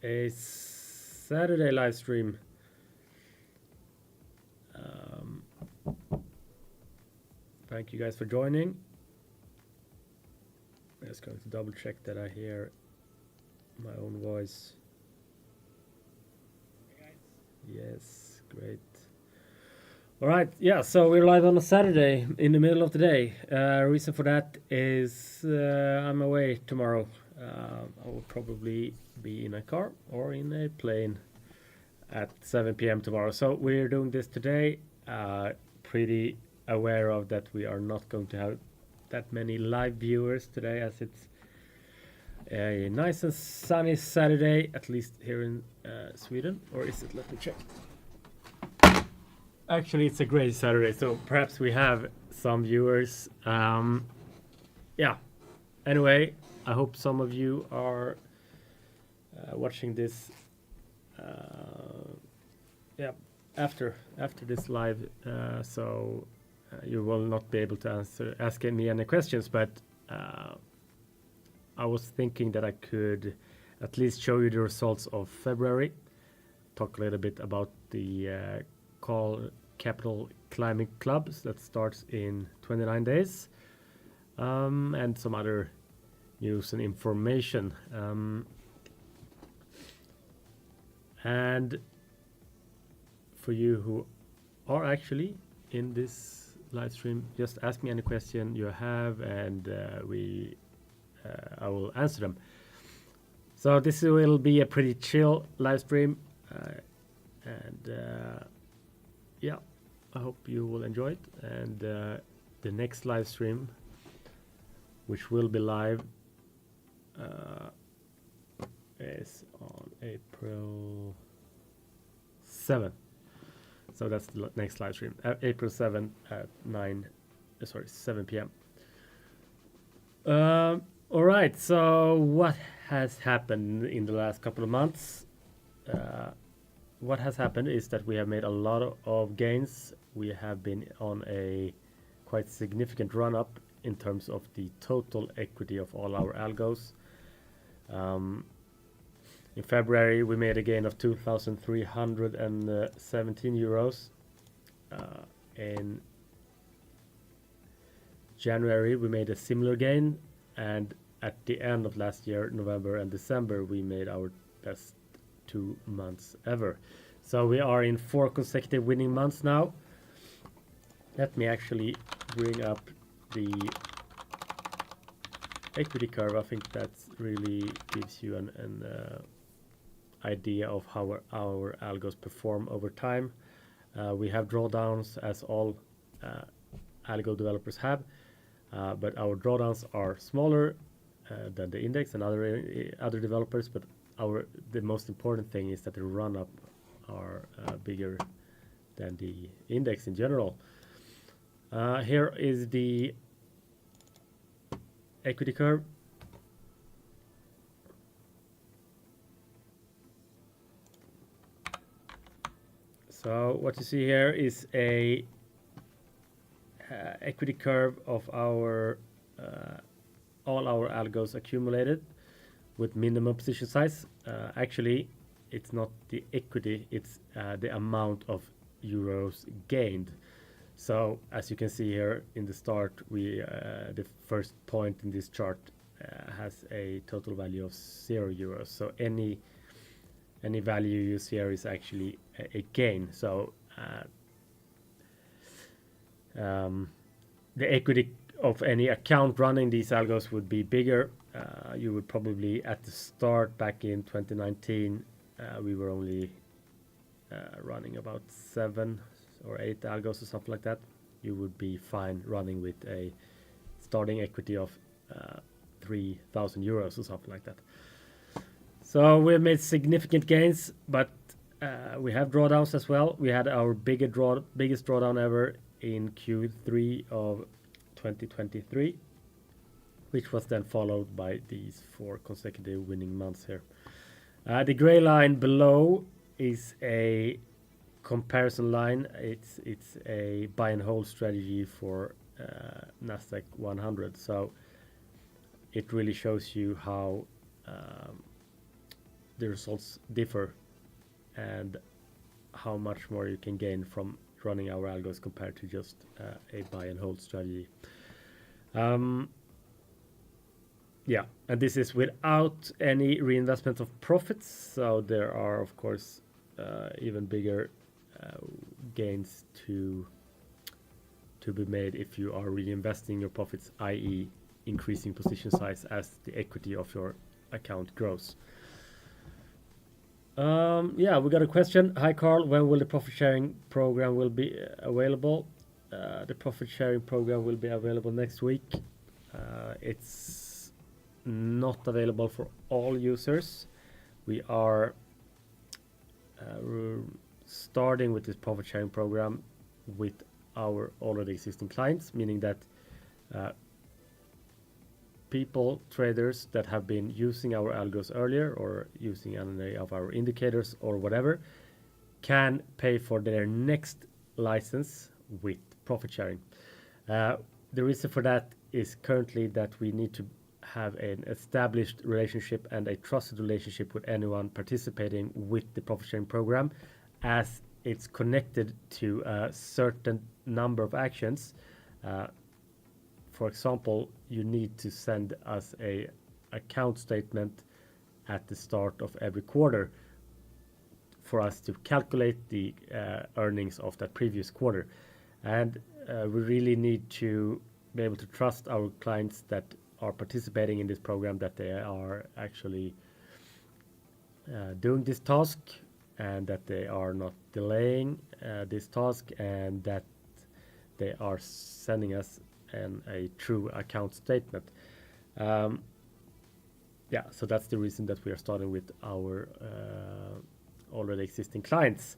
a Saturday live stream. Thank you guys for joining. I'm just going to double check that I hear my own voice. Yes, great. All right, yeah, so we're live on a Saturday in the middle of the day. Reason for that is I'm away tomorrow. I will probably be in a car or in a plane at 7 p.m. tomorrow. So we're doing this today. Pretty aware of that we are not going to have that many live viewers today, as it's a nice and sunny Saturday, at least here in Sweden. Or is it? Let me check. Actually, it's a great Saturday, so perhaps we have some viewers. Yeah. Anyway, I hope some of you are watching this. Yeah, after this live, so you will not be able to ask me any questions. But I was thinking that I could at least show you the results of February. Talk a little bit about the Capital Climbing Clubs that starts in 29 days, and some other news and information. And for you who are actually in this live stream, just ask me any question you have, and I will answer them. So this will be a pretty chill live stream, and yeah, I hope you will enjoy it. And the next live stream, which will be live, is on April 7th. So that's the next live stream, April 7th at 7 p.m. All right, so what has happened in the last couple of months? What has happened is that we have made a lot of gains. We have been on a quite significant run-up in terms of the total equity of all our algos. In February, we made a gain of 2,317 euros. In January, we made a similar gain, and at the end of last year, November and December, we made our best 2 months ever. So we are in 4 consecutive winning months now. Let me actually bring up the equity curve. I think that really gives you an idea of how our algos perform over time. We have drawdowns, as all algo developers have, but our drawdowns are smaller than the index and other developers. But the most important thing is that the run-up are bigger than the index in general. Here is the equity curve. So what you see here is a equity curve of our all our algos accumulated with minimum position size. Actually, it's not the equity, it's the amount of euros gained. So as you can see here in the start, the first point in this chart has a total value of 0 euros. So any value you see here is actually a gain. So the equity of any account running these algos would be bigger. You would probably, at the start back in 2019, we were only running about 7 or 8 algos or something like that. You would be fine running with a starting equity of 3,000 euros or something like that. So we've made significant gains, but we have drawdowns as well. We had our biggest drawdown ever in Q3 of 2023, which was then followed by these 4 consecutive winning months here. The gray line below is a comparison line. It's a buy and hold strategy for Nasdaq 100. So it really shows you how the results differ and how much more you can gain from running our algos compared to just a buy and hold strategy. Yeah, and this is without any reinvestment of profits. So there are, of course, even bigger gains to be made if you are reinvesting your profits, i.e. increasing position size as the equity of your account grows. Yeah, we got a question. Hi, Carl. When will the profit sharing program will be available? The profit sharing program will be available next week. It's not available for all users. We are starting with this profit sharing program with our already existing clients, meaning that people, traders that have been using our algos earlier or using any of our indicators or whatever can pay for their next license with profit sharing. The reason for that is currently that we need to have an established relationship and a trusted relationship with anyone participating with the profit sharing program, as it's connected to a certain number of actions. For example, you need to send us a account statement at the start of every quarter for us to calculate the earnings of that previous quarter. And we really need to be able to trust our clients that are participating in this program, that they are actually doing this task and that they are not delaying this task, and that they are sending us a true account statement. Yeah, so that's the reason that we are starting with our already existing clients.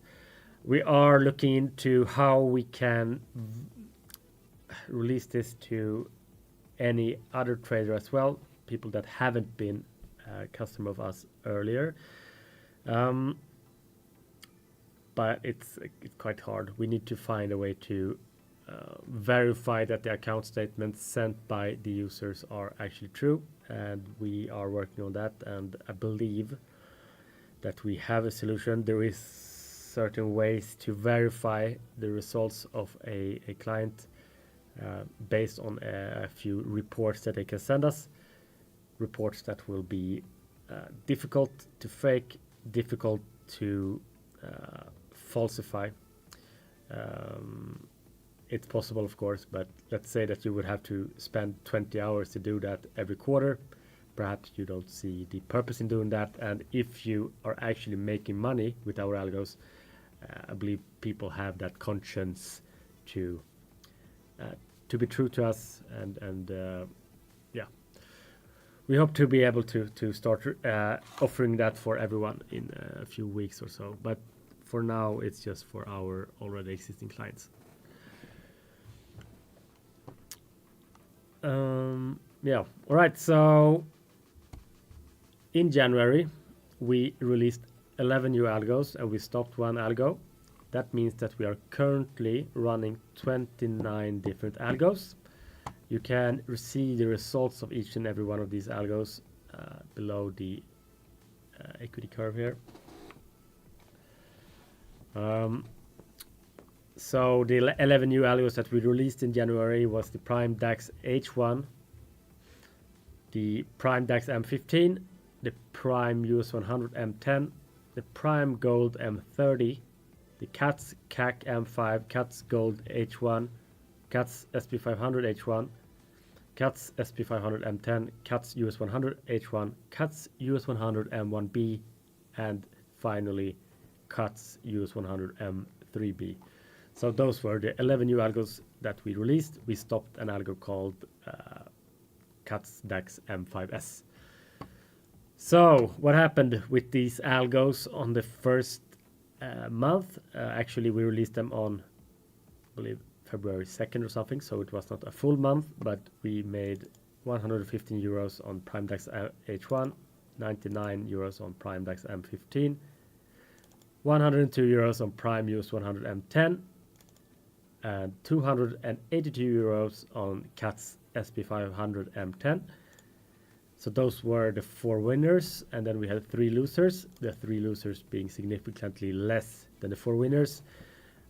We are looking into how we can release this to any other trader as well, people that haven't been a customer of us earlier. But it's quite hard. We need to find a way to verify that the account statements sent by the users are actually true, and we are working on that, and I believe that we have a solution. There is certain ways to verify the results of a client based on a few reports that they can send us, reports that will be difficult to fake, difficult to falsify. It's possible, of course, but let's say that you would have to spend 20 hours to do that every quarter. Perhaps you don't see the purpose in doing that, and if you are actually making money with our algos, I believe people have that conscience to be true to us, and yeah, we hope to be able to start offering that for everyone in a few weeks or so, but for now it's just for our already existing clients. Yeah, all right, so in January we released 11 new algos and we stopped one algo. That means that we are currently running 29 different algos. You can receive the results of each and every one of these algos below the equity curve here. So the 11 new algos that we released in January was the Prime DAX H1, the Prime DAX M15, the Prime US 100 M10, the Prime Gold M30, the CATS CAC M5, CATS Gold H1, CATS SP500 H1, CATS SP500 M10, CATS US 100 H1, CATS US 100 M1B, and finally CATS US 100 M3B. So those were the 11 new algos that we released. We stopped an algo called CATS DAX M5S. So what happened with these algos on the first month? Actually, we released them on, I believe, February 2nd or something, so it was not a full month, but we made 115 euros on Prime DAX H1, 99 euros on Prime DAX M15, 102 euros on Prime US 100 M10, and 282 euros on CATS SP500 M10. So those were the 4 winners, and then we had 3 losers, the 3 losers being significantly less than the 4 winners.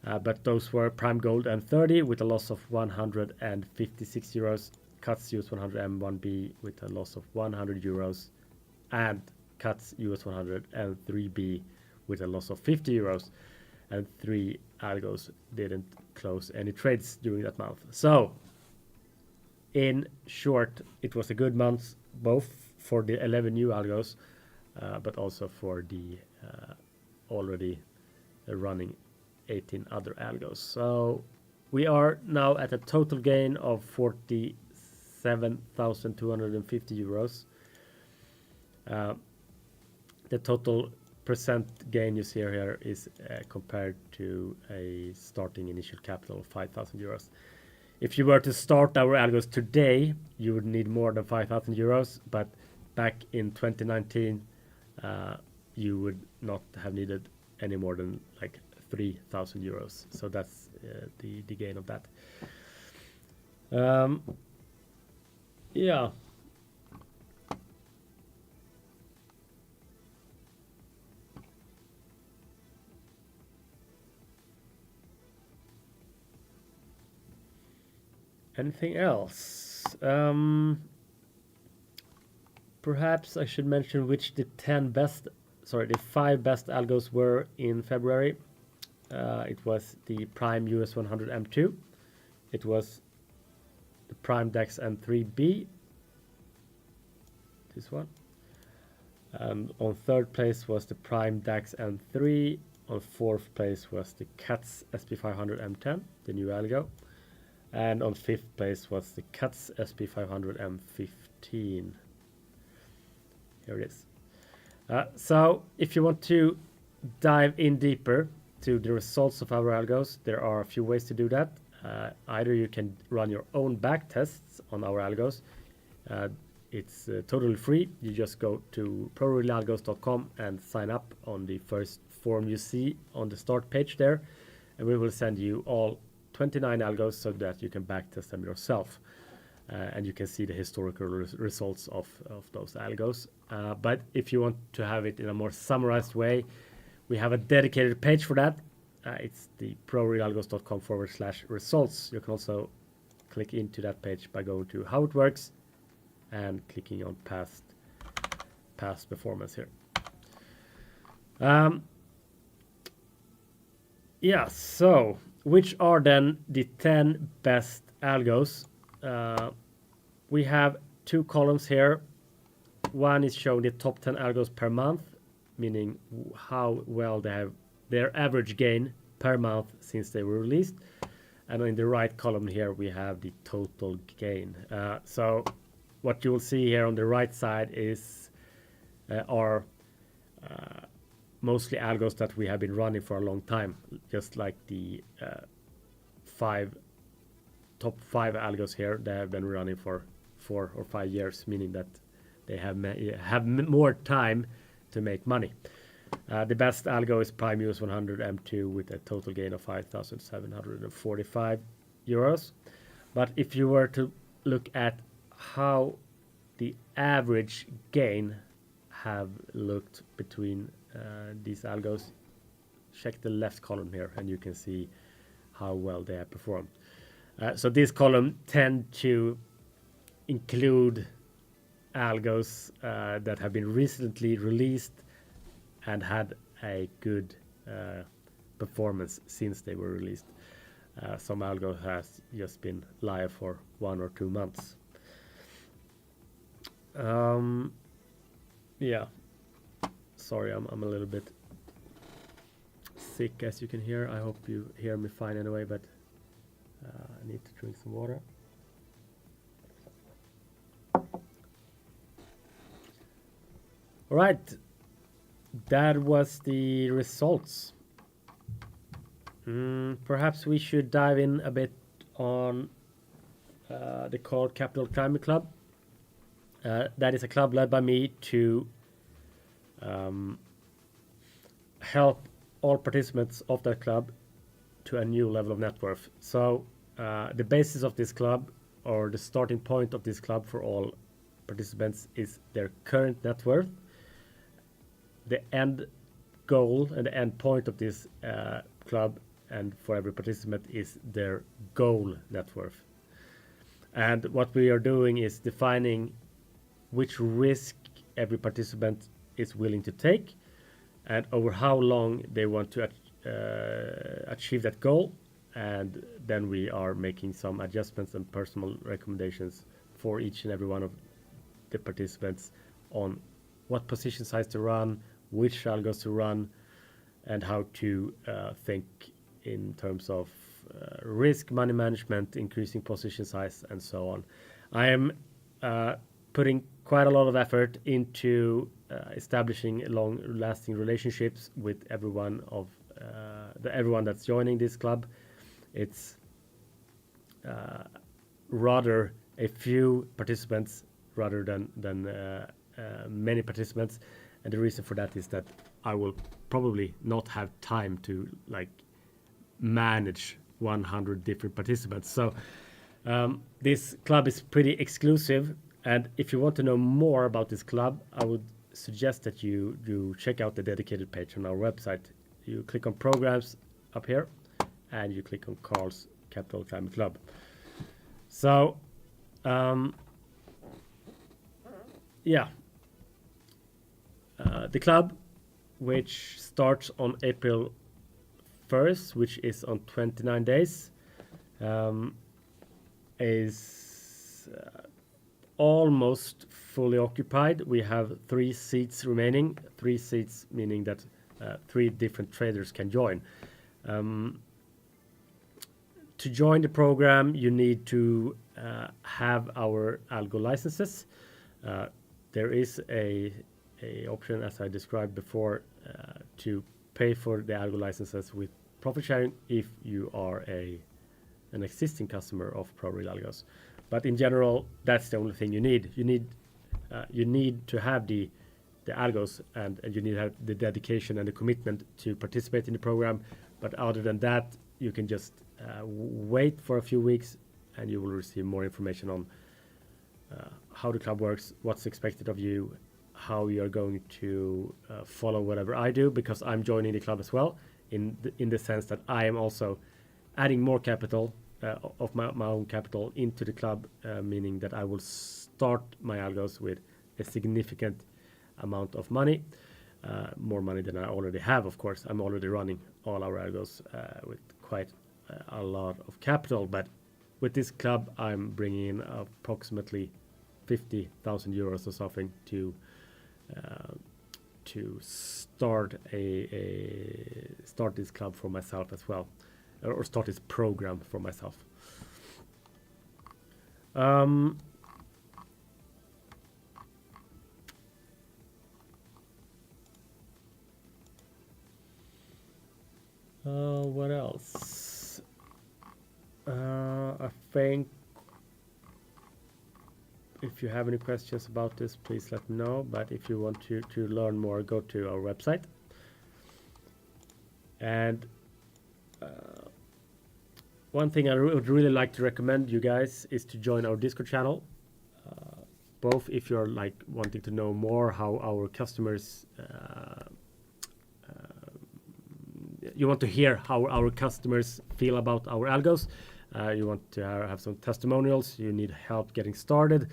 But those were Prime Gold M30 with a loss of 156 euros, Cuts US 100 M1B with a loss of 100 euros, and Cuts US 100 L3B with a loss of 50 euros. And 3 algos didn't close any trades during that month. So, in short, it was a good month, both for the 11 new algos, but also for the already running 18 other algos. So we are now at a total gain of 47,250 euros. The total percent gain you see here is compared to a starting initial capital of 5,000 euros. If you were to start our algos today, you would need more than 5,000 euros, but back in 2019, you would not have needed any more than like 3,000 euros. So that's the gain of that. Yeah. Anything else? Perhaps I should mention which the 5 best algos were in February. It was the Prime US 100 M2. It was the Prime DAX M3B. This one. On 3rd place was the Prime DAX M3. On 4th place was the Cuts SP500 M10, the new algo. And on 5th place was the Cuts SP500 M15. Here it is. So if you want to dive in deeper to the results of our algos, there are a few ways to do that. Either you can run your own back tests on our algos. It's totally free. You just go to ProRealAlgos.com and sign up on the first form you see on the start page there. And we will send you all 29 algos so that you can backtest them yourself. And you can see the historical results of those algos. But if you want to have it in a more summarized way, we have a dedicated page for that. It's the ProRealAlgos.com/results. You can also click into that page by going to how it works and clicking on past performance here. Yeah, so which are then the 10 best algos? We have 2 columns here. One is showing the top 10 algos per month, meaning how well they have their average gain per month since they were released. And in the right column here, we have the total gain. So what you will see here on the right side is are mostly algos that we have been running for a long time, just like the top 5 algos here. They have been running for 4 or 5 years, meaning that they have more time to make money. The best algo is Prime US 100 M2 with a total gain of 5,745 euros. But if you were to look at how the average gain have looked between these algos, check the left column here and you can see how well they have performed. So this column tend to include algos that have been recently released and had a good performance since they were released. Some algo has just been live for 1 or 2 months. Yeah, sorry, I'm a little bit sick, as you can hear. I hope you hear me fine anyway, but I need to drink some water. All right, that was the results. Perhaps we should dive in a bit on the called Capital Climate Club. That is a club led by me to help all participants of that club to a new level of net worth. So the basis of this club, or the starting point of this club for all participants is their current net worth. The end goal and the end point of this club and for every participant is their goal net worth. And what we are doing is defining which risk every participant is willing to take and over how long they want to achieve that goal. And then we are making some adjustments and personal recommendations for each and every one of the participants on what position size to run, which algos to run, and how to think in terms of risk, money management, increasing position size, and so on. I am putting quite a lot of effort into establishing long-lasting relationships with everyone that's joining this club. It's rather a few participants rather than many participants, and the reason for that is that I will probably not have time to manage 100 different participants. So this club is pretty exclusive, and if you want to know more about this club, I would suggest that you check out the dedicated page on our website. You click on programs up here and you click on Carl's Capital Climate Club. So the club, which starts on April 1st, which is on 29 days, is almost fully occupied. We have 3 seats remaining. 3 seats meaning that 3 different traders can join. To join the program, you need to have our algo licenses. There is a option, as I described before, to pay for the algo licenses with profit sharing if you are an existing customer of ProRealAlgos. But in general, that's the only thing you need. You need to have the algos, and you need to have the dedication and the commitment to participate in the program. But other than that, you can just wait for a few weeks and you will receive more information on how the club works, what's expected of you, how you are going to follow whatever I do, because I'm joining the club as well, in the sense that I am also adding more capital of my own capital into the club, meaning that I will start my algos with a significant amount of money, more money than I already have, of course. I'm already running all our algos with quite a lot of capital, but with this club I'm bringing in approximately 50,000 euros or something to start start this club for myself as well, or start this program for myself. What else? I think if you have any questions about this, please let me know. But if you want to learn more, go to our website. And one thing I would really like to recommend you guys is to join our Discord channel. Both if you're like wanting to know more how our customers, you want to hear how our customers feel about our algos. You want to have some testimonials. You need help getting started.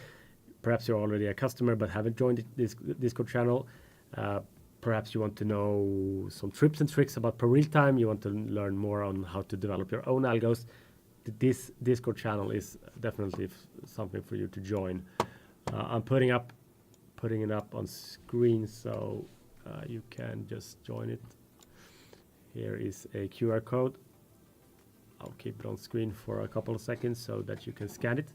Perhaps you're already a customer but haven't joined this Discord channel. Perhaps you want to know some tips and tricks about ProRealTime. You want to learn more on how to develop your own algos. This Discord channel is definitely something for you to join. I'm putting it up on screen so you can just join it. Here is a QR code. I'll keep it on screen for a couple of seconds so that you can scan it.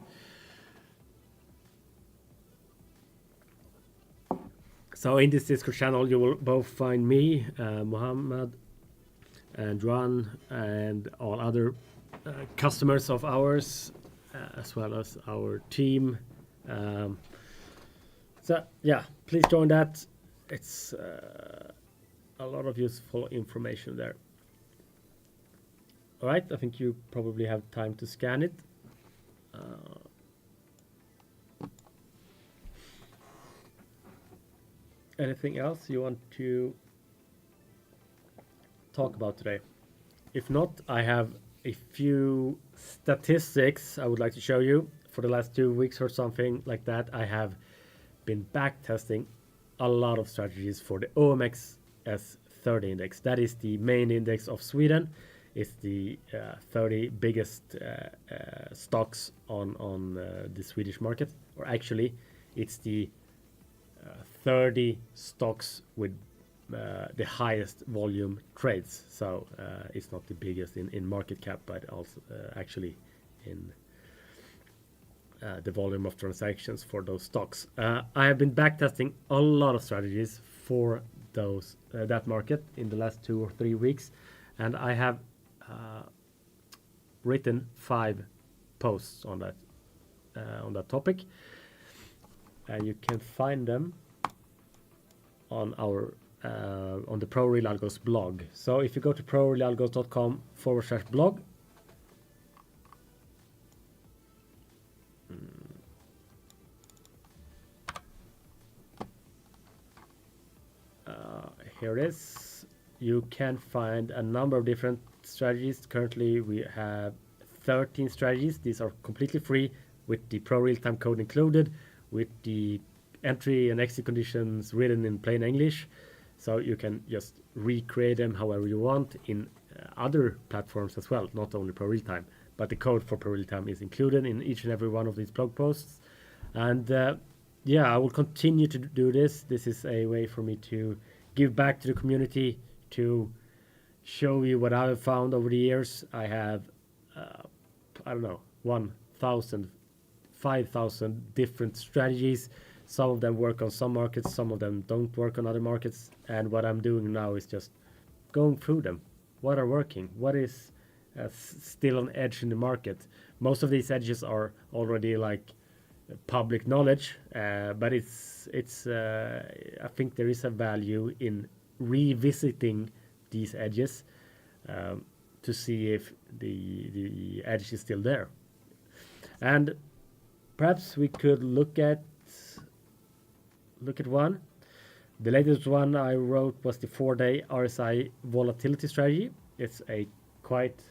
So in this Discord channel, you will both find me, Mohammed, and Ron, and all other customers of ours, as well as our team. So yeah, please join that. It's a lot of useful information there. All right, I think you probably have time to scan it. Anything else you want to talk about today? If not, I have a few statistics I would like to show you. For the last 2 weeks or something like that, I have been back testing a lot of strategies for the OMX S30 index. That is the main index of Sweden. It's the 30 biggest stocks on the Swedish market, or actually, it's the 30 stocks with the highest volume trades. So it's not the biggest in market cap, but also actually in the volume of transactions for those stocks. I have been backtesting a lot of strategies for those that market in the last 2 or 3 weeks, and I have written 5 posts on that topic. You can find them on our on the ProRealAlgos blog. So if you go to prorealalgos.com/blog, here it is. You can find a number of different strategies. Currently, we have 13 strategies. These are completely free with the ProRealTime code included, with the entry and exit conditions written in plain English. So you can just recreate them however you want in other platforms as well, not only ProRealTime. But the code for ProRealTime is included in each and every one of these blog posts. And yeah, I will continue to do this. This is a way for me to give back to the community, to show you what I've found over the years. I have, I don't know, 1,000, 5,000 different strategies. Some of them work on some markets, some of them don't work on other markets. And what I'm doing now is just going through them. What are working? What is still on edge in the market? Most of these edges are already like public knowledge, but it's I think there is a value in revisiting these edges to see if the edge is still there. And perhaps we could look at one. The latest one I wrote was the 4-day RSI volatility strategy. It's a quite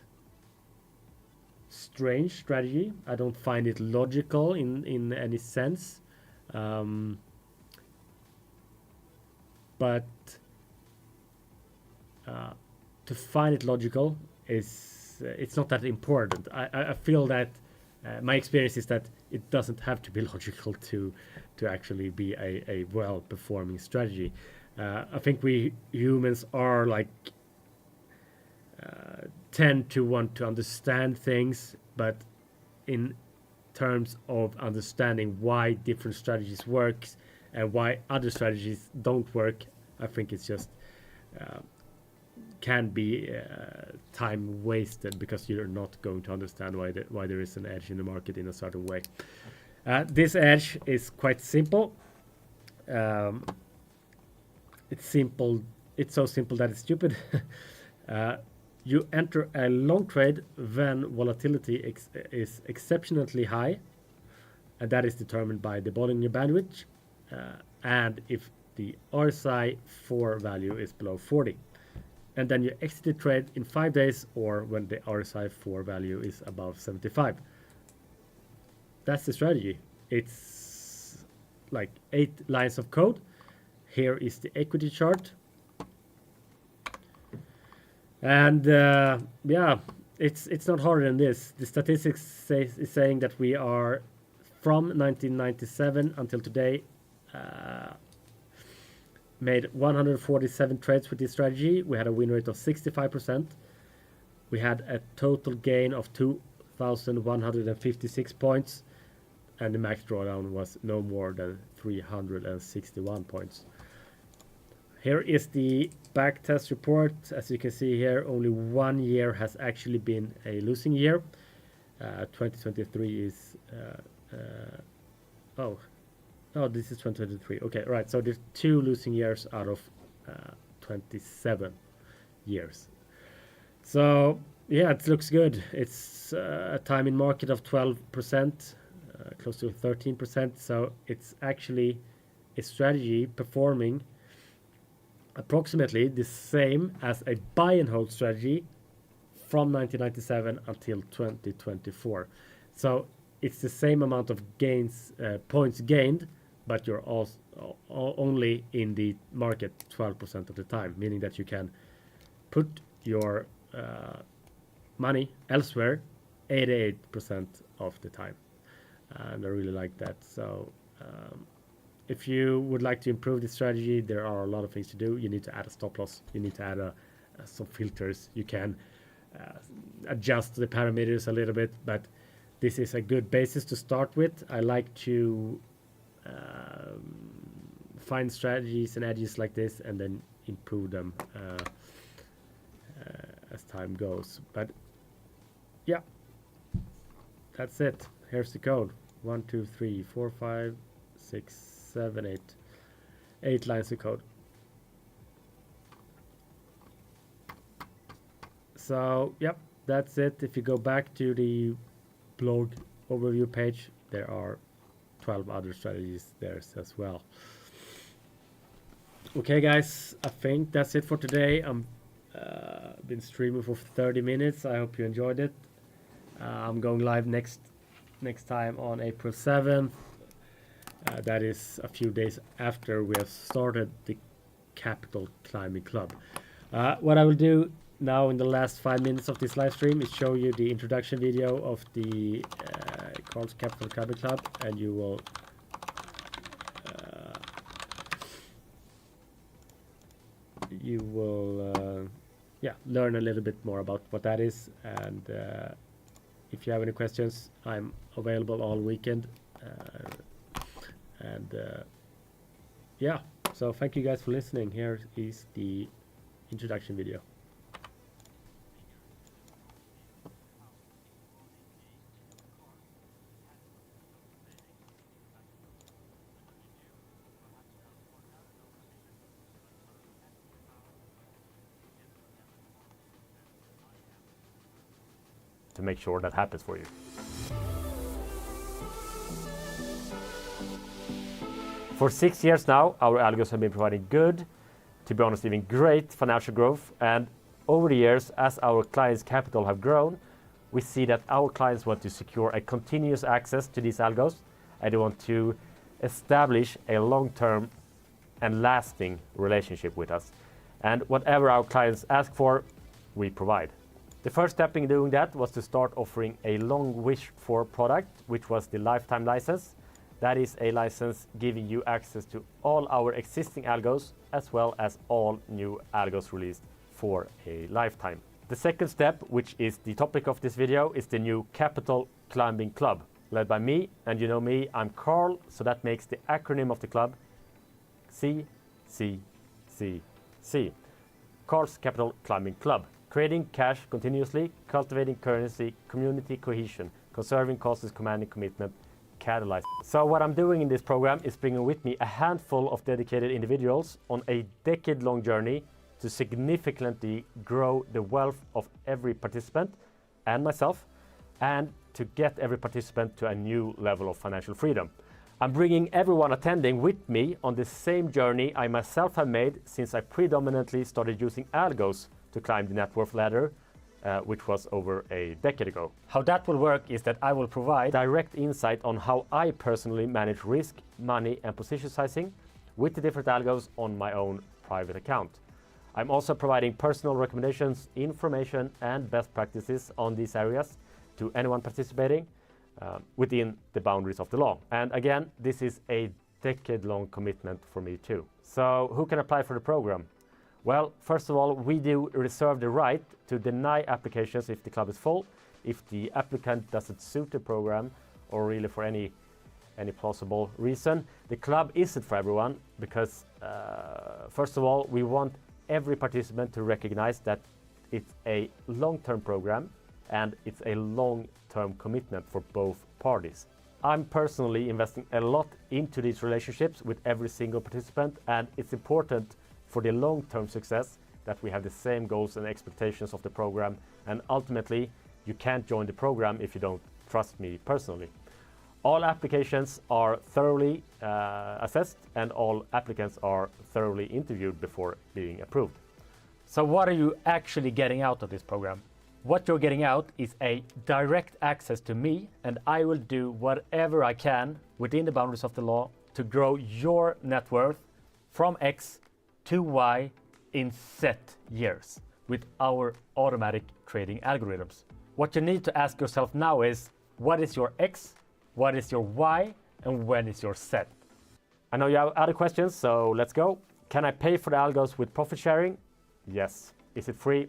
strange strategy. I don't find it logical in any sense. But to find it logical is it's not that important. I feel that my experience is that it doesn't have to be logical to actually be a well-performing strategy. I think we humans are like tend to want to understand things, but in terms of understanding why different strategies work and why other strategies don't work, I think it's just can be time wasted because you're not going to understand why there is an edge in the market in a certain way. This edge is quite simple. It's simple. It's so simple that it's stupid. You enter a long trade when volatility is exceptionally high, and that is determined by the Bollinger Bandwidth, and if the RSI 4 value is below 40. And then you exit the trade in 5 days or when the RSI 4 value is above 75. That's the strategy. It's like 8 lines of code. Here is the equity chart. And yeah, it's not harder than this. The statistics is saying that we are from 1997 until today made 147 trades with this strategy. We had a win rate of 65%. We had a total gain of 2,156 points, and the max drawdown was no more than 361 points. Here is the backtest report. As you can see here, only 1 year has actually been a losing year. 2023 is oh, this is 2023. Okay, right. So there's 2 losing years out of 27 years. So yeah, it looks good. It's a time in market of 12%, close to 13%. So it's actually a strategy performing approximately the same as a buy and hold strategy from 1997 until 2024. So it's the same amount of gains, points gained, but you're also only in the market 12% of the time, meaning that you can put your money elsewhere 88% of the time. And I really like that. So if you would like to improve the strategy, there are a lot of things to do. You need to add a stop loss. You need to add some filters. You can adjust the parameters a little bit, but this is a good basis to start with. I like to find strategies and edges like this and then improve them as time goes. But yeah, that's it. Here's the code: 1, 2, 3, 4, 5, 6, 7, 8. 8 lines of code. So yep, that's it. If you go back to the blog overview page, there are 12 other strategies there as well. Okay guys, I think that's it for today. I'm been streaming for 30 minutes. I hope you enjoyed it. I'm going live next time on April 7th. That is a few days after we have started the Capital Climbing Club. What I will do now in the last 5 minutes of this live stream is show you the introduction video of the Carl's Capital Climbing Club, and you will learn a little bit more about what that is. And if you have any questions, I'm available all weekend. So thank you guys for listening. Here is the introduction video. To make sure that happens for you. For 6 years now, our algos have been providing good, to be honest, even great financial growth. And over the years, as our clients' capital have grown, we see that our clients want to secure a continuous access to these algos, and they want to establish a long-term and lasting relationship with us. And whatever our clients ask for, we provide. The first step in doing that was to start offering a long-wished-for product, which was the lifetime license. That is a license giving you access to all our existing algos, as well as all new algos released for a lifetime. The second step, which is the topic of this video, is the new Capital Climbing Club, led by me. And you know me, I'm Carl, so that makes the acronym of the club CCCC. Carl's Capital Climbing Club. Creating cash continuously, cultivating currency, community cohesion, conserving causes, commanding commitment, catalyze. So what I'm doing in this program is bringing with me a handful of dedicated individuals on a decade-long journey to significantly grow the wealth of every participant and myself, and to get every participant to a new level of financial freedom. I'm bringing everyone attending with me on the same journey I myself have made since I predominantly started using algos to climb the net worth ladder, which was over a decade ago. How that will work is that I will provide direct insight on how I personally manage risk, money, and position sizing with the different algos on my own private account. I'm also providing personal recommendations, information, and best practices on these areas to anyone participating within the boundaries of the law. And again, this is a decade-long commitment for me too. So who can apply for the program? Well, first of all, we do reserve the right to deny applications if the club is full, if the applicant doesn't suit the program, or really for any plausible reason. The club isn't for everyone because, first of all, we want every participant to recognize that it's a long-term program and it's a long-term commitment for both parties. I'm personally investing a lot into these relationships with every single participant, and it's important for the long-term success that we have the same goals and expectations of the program, and ultimately you can't join the program if you don't trust me personally. All applications are thoroughly assessed and all applicants are thoroughly interviewed before being approved. So what are you actually getting out of this program? What you're getting out is a direct access to me, and I will do whatever I can within the boundaries of the law to grow your net worth from X to Y in set years with our automatic trading algorithms. What you need to ask yourself now is, what is your X, what is your Y, and when is your set? I know you have other questions, so let's go. Can I pay for the algos with profit sharing? Yes. Is it free?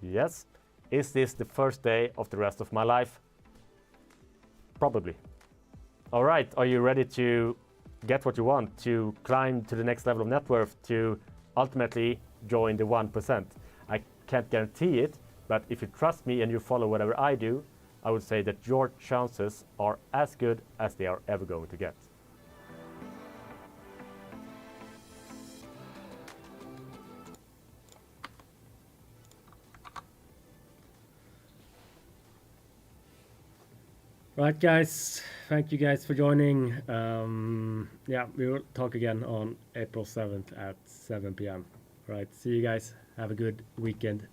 Yes. Is this the first day of the rest of my life? Probably. All right, are you ready to get what you want, to climb to the next level of net worth, to ultimately join the 1%? I can't guarantee it, but if you trust me and you follow whatever I do, I would say that your chances are as good as they are ever going to get. Right, guys. Thank you guys for joining. Yeah, we will talk again on April 7th at 7 p.m. Right. See you guys. Have a good weekend.